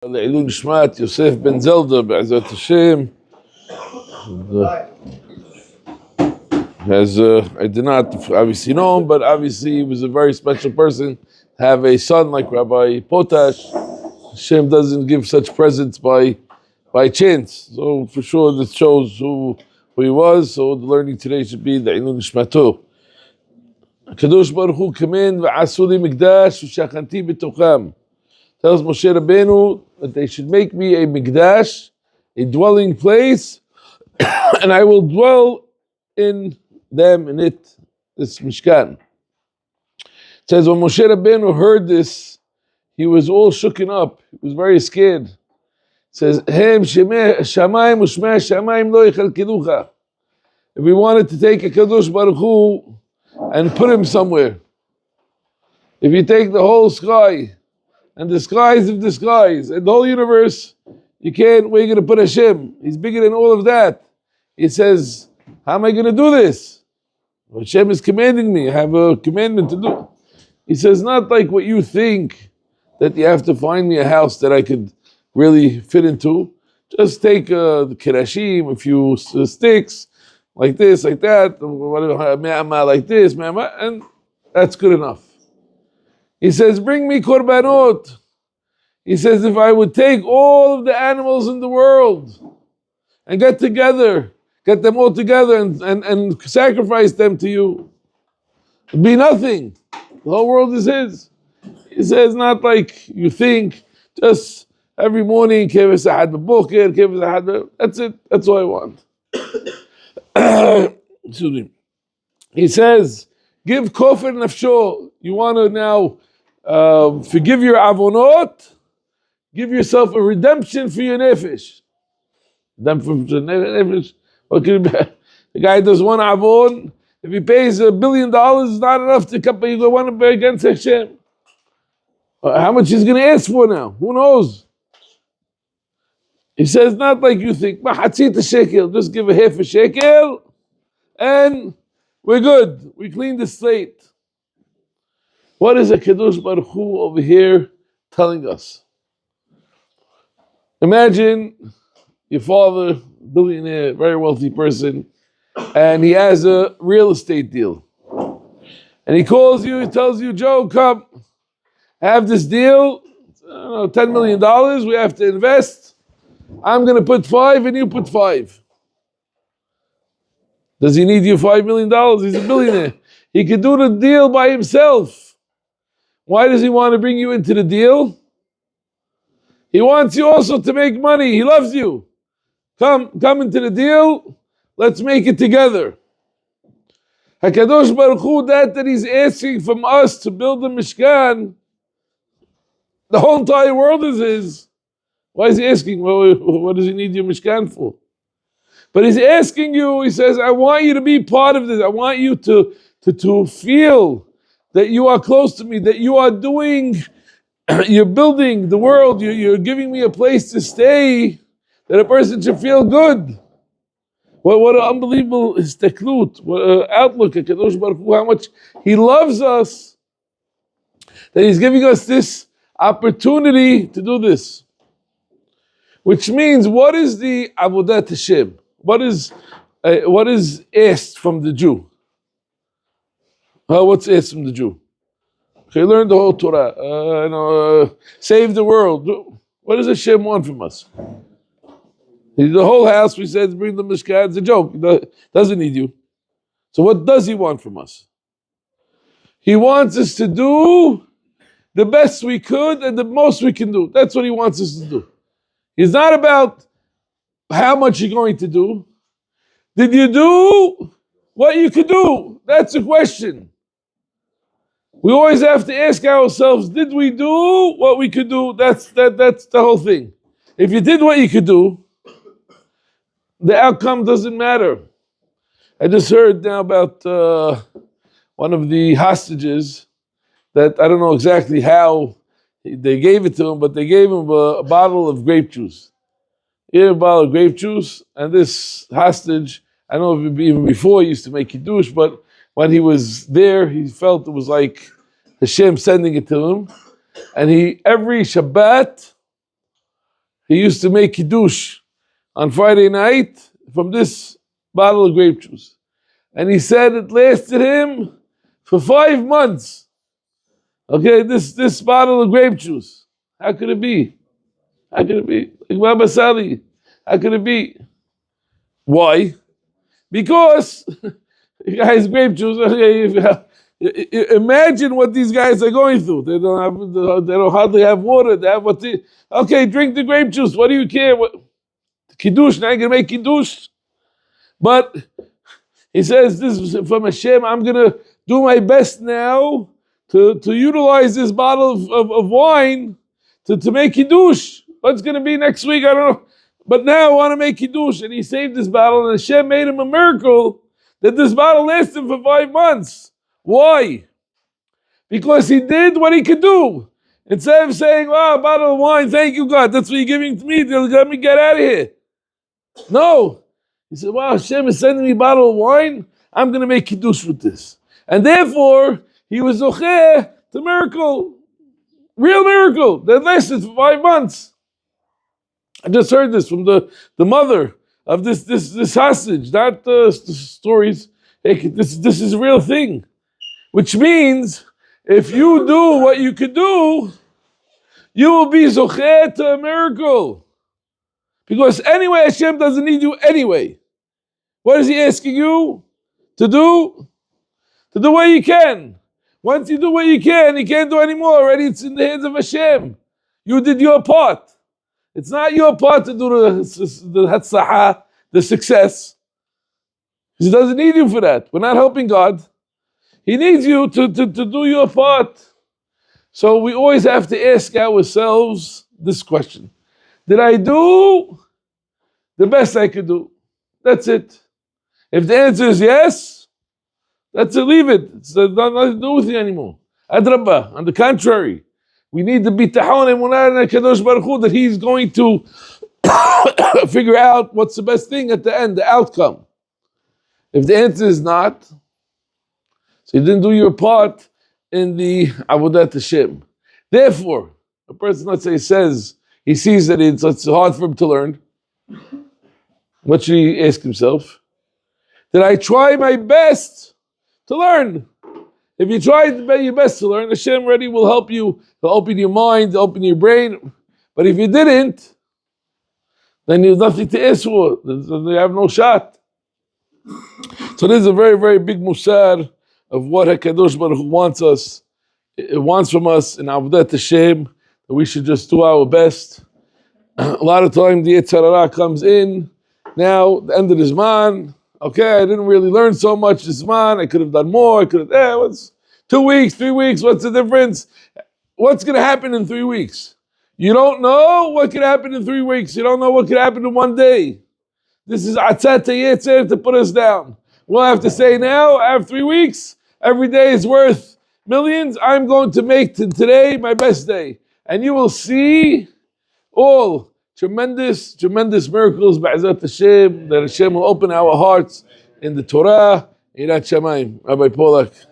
לעילוי נשמת יוסף בן זלדה בעזרת Hashem. As I did not obviously know him, but obviously he was a very special person. Have a son like Rabbi Potash. Hashem doesn't give such presents by chance. So for sure this shows who he was. So the learning today should be the Ilun Nishmato. Kiddush Baruch Hu kamen v'asu li mikdash v'shachanti b'tocham. Tells Moshe Rabbeinu that they should make me a mikdash, a dwelling place, and I will dwell in them, in it, this Mishkan. It says when Moshe Rabbeinu heard this, he was all shooken up. He was very scared. It says, Hem shamayim u'shmei shamayim lo yichalkilucha. If we wanted to take a Kiddush Baruch Hu and put him somewhere, if you take the whole sky, and the skies of the skies, and the whole universe, where are you going to put Hashem? He's bigger than all of that. He says, how am I going to do this? Hashem is commanding me. I have a commandment to do. He says, not like what you think, that you have to find me a house that I could really fit into. Just take the kirashim, a few sticks, like this, like that, like this, and that's good enough. He says, bring me korbanot. He says, if I would take all of the animals in the world and get them all together and sacrifice them to you, it'd be nothing. The whole world is his. He says, not like you think, just every morning, that's it, that's all I want. Excuse me. He says, give kofar nafsho. You want to now forgive your avonot, give yourself a redemption for your nefesh. Redemption for your nefesh. The guy does one avon. If he pays $1 billion, it's not enough to come. You want to be against Hashem. How much he's going to ask for now? Who knows? He says, not like you think. Just give a half a shekel, and we're good. We clean the slate. What is a Kiddush Baruch Hu over here telling us? Imagine your father, billionaire, very wealthy person, and he has a real estate deal. And he calls you, he tells you, Joe, come, have this deal, $10 million, we have to invest. I'm going to put 5 and you put 5. Does he need you $5 million? He's a billionaire. He could do the deal by himself. Why does he want to bring you into the deal? He wants you also to make money. He loves you. Come into the deal. Let's make it together. HaKadosh Baruch Hu, that he's asking from us to build the Mishkan, the whole entire world is his. Why is he asking? Well, what does he need your Mishkan for? But he's asking you, he says, I want you to be part of this. I want you to feel that you are close to me, that you are doing, you're building the world, you're giving me a place to stay, that a person should feel good. What an unbelievable isteklut, what an outlook at Kadosh Baruch Hu, how much he loves us, that he's giving us this opportunity to do this. Which means, what is the avodat Hashem? What is asked from the Jew? What's asked from the Jew? Okay, learn the whole Torah. Save the world. What does Hashem want from us? The whole house, we said, bring the Mishkan. It's a joke. Doesn't need you. So what does he want from us? He wants us to do the best we could and the most we can do. That's what he wants us to do. It's not about how much you're going to do. Did you do what you could do? That's the question. We always have to ask ourselves, did we do what we could do? That's the whole thing. If you did what you could do, the outcome doesn't matter. I just heard now about one of the hostages that I don't know exactly how they gave it to him, but they gave him a bottle of grape juice. He had a bottle of grape juice, and this hostage, I don't know if even before he used to make Kiddush, but when he was there, he felt it was like Hashem sending it to him. And every Shabbat, he used to make Kiddush on Friday night from this bottle of grape juice. And he said it lasted him for 5 months. Okay, this bottle of grape juice. How could it be? How could it be? Baba Sali, how could it be? Why? Because guys, grape juice. Imagine what these guys are going through. They don't hardly have water. They have okay, drink the grape juice. What do you care? Kiddush, now you're gonna make Kiddush. But he says, this is from Hashem, I'm gonna do my best now to utilize this bottle of wine to make Kiddush. What's gonna be next week? I don't know. But now I want to make Kiddush. And he saved this bottle, and Hashem made him a miracle that this bottle lasted for 5 months. Why? Because he did what he could do. Instead of saying, wow, a bottle of wine, thank you, God, that's what you're giving to me, let me get out of here. No. He said, wow, Hashem is sending me a bottle of wine, I'm going to make Kiddush with this. And therefore, he was zocheh to miracle. Real miracle that lasted for 5 months. I just heard this from the mother of this hostage, not stories. Hey, this is a real thing. Which means, if you do what you could do, you will be zocheh to a miracle. Because anyway, Hashem doesn't need you anyway. What is He asking you to do? To do what you can. Once you do what you can't do anymore. Already it's in the hands of Hashem. You did your part. It's not your part to do the hatzlaha, the success. He doesn't need you for that. We're not helping God. He needs you to do your part. So we always have to ask ourselves this question. Did I do the best I could do? That's it. If the answer is yes, that's it, leave it. It's not nothing to do with you anymore. Adrabah, on the contrary, we need to be bitachon and emunah in Kadosh Baruch Hu that He's going to figure out what's the best thing at the end, the outcome. If the answer is not, so you didn't do your part in the avodat Hashem. Therefore, a person, let's say, says he sees that it's hard for him to learn. What should he ask himself? Did I try my best to learn? If you try your best to learn, Hashem already will help you. He'll open your mind, open your brain. But if you didn't, then you have nothing to ask for. You have no shot. So this is a very, very big musar of what HaKadosh Baruch Hu wants us. It wants from us in Avodat Hashem that we should just do our best. A lot of time the Yetzer Hara comes in. Now, the end of this man. Okay, I didn't really learn so much this man. I could have done more. I could have, what's 2 weeks, 3 weeks? What's the difference? What's going to happen in 3 weeks? You don't know what could happen in 3 weeks. You don't know what could happen in 1 day. This is atzat yetzer to put us down. We'll have to say now, I have 3 weeks. Every day is worth millions. I'm going to make today my best day. And you will see all tremendous, tremendous miracles, ba'azat Hashem, that Hashem will open our hearts in the Torah, Yirat Shamayim. Rabbi Polak.